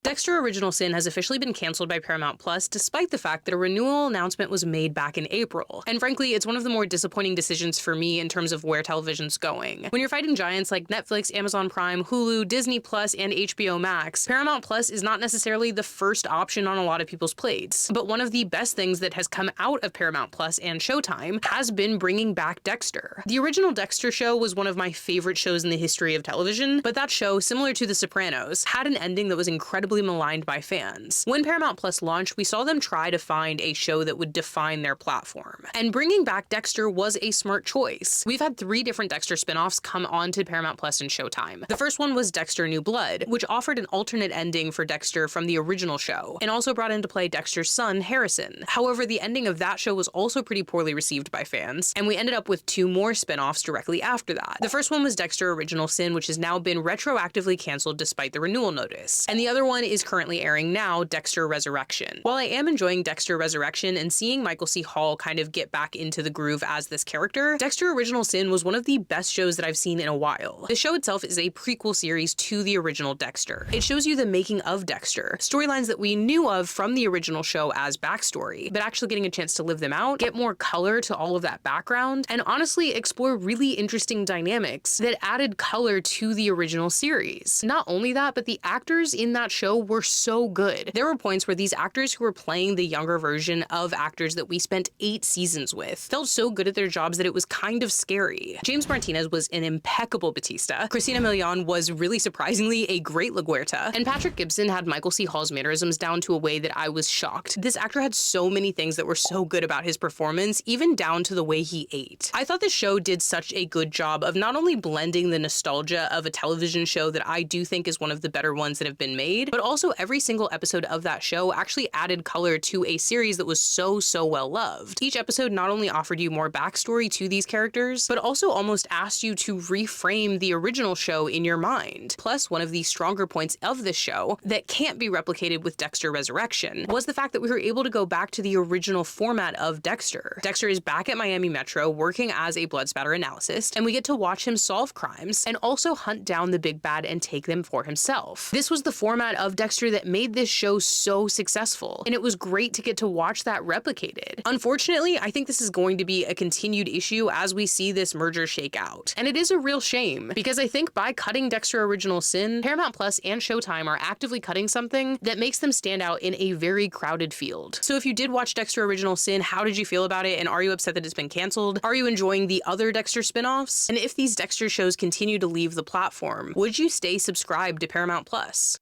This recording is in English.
Dexter Original Sin has officially been canceled by Paramount Plus despite the fact that a renewal announcement was made back in April. And frankly, it's one of the more disappointing decisions for me in terms of where television's going. When you're fighting giants like Netflix, Amazon Prime, Hulu, Disney Plus, and HBO Max, Paramount Plus is not necessarily the first option on a lot of people's plates. But one of the best things that has come out of Paramount Plus and Showtime has been bringing back Dexter. The original Dexter show was one of my favorite shows in the history of television, but that show, similar to The Sopranos, had an ending that was incredibly maligned by fans. When Paramount Plus launched, we saw them try to find a show that would define their platform. And bringing back Dexter was a smart choice. We've had 3 different Dexter spin-offs come onto Paramount Plus and Showtime. The first one was Dexter New Blood, which offered an alternate ending for Dexter from the original show, and also brought into play Dexter's son, Harrison. However, the ending of that show was also pretty poorly received by fans, and we ended up with 2 more spin-offs directly after that. The first one was Dexter Original Sin, which has now been retroactively canceled despite the renewal notice. And the other one is currently airing now, Dexter Resurrection. While I am enjoying Dexter Resurrection and seeing Michael C. Hall kind of get back into the groove as this character, Dexter Original Sin was one of the best shows that I've seen in a while. The show itself is a prequel series to the original Dexter. It shows you the making of Dexter, storylines that we knew of from the original show as backstory, but actually getting a chance to live them out, get more color to all of that background, and honestly explore really interesting dynamics that added color to the original series. Not only that, but the actors in that show were so good. There were points where these actors who were playing the younger version of actors that we spent 8 seasons with felt so good at their jobs that it was kind of scary. James Martinez was an impeccable Batista, Christina Milian was really surprisingly a great LaGuerta, and Patrick Gibson had Michael C. Hall's mannerisms down to a way that I was shocked. This actor had so many things that were so good about his performance, even down to the way he ate. I thought the show did such a good job of not only blending the nostalgia of a television show that I do think is one of the better ones that have been made, but also every single episode of that show actually added color to a series that was so well loved. Each episode not only offered you more backstory to these characters, but also almost asked you to reframe the original show in your mind. Plus, one of the stronger points of this show that can't be replicated with Dexter Resurrection was the fact that we were able to go back to the original format of Dexter. Dexter is back at Miami Metro working as a blood spatter analyst, and we get to watch him solve crimes and also hunt down the big bad and take them for himself. This was the format of Dexter that made this show so successful, and it was great to get to watch that replicated. Unfortunately, I think this is going to be a continued issue as we see this merger shake out. And it is a real shame, because I think by cutting Dexter Original Sin, Paramount Plus and Showtime are actively cutting something that makes them stand out in a very crowded field. So if you did watch Dexter Original Sin, how did you feel about it, and are you upset that it's been canceled? Are you enjoying the other Dexter spin-offs? And if these Dexter shows continue to leave the platform, would you stay subscribed to Paramount Plus?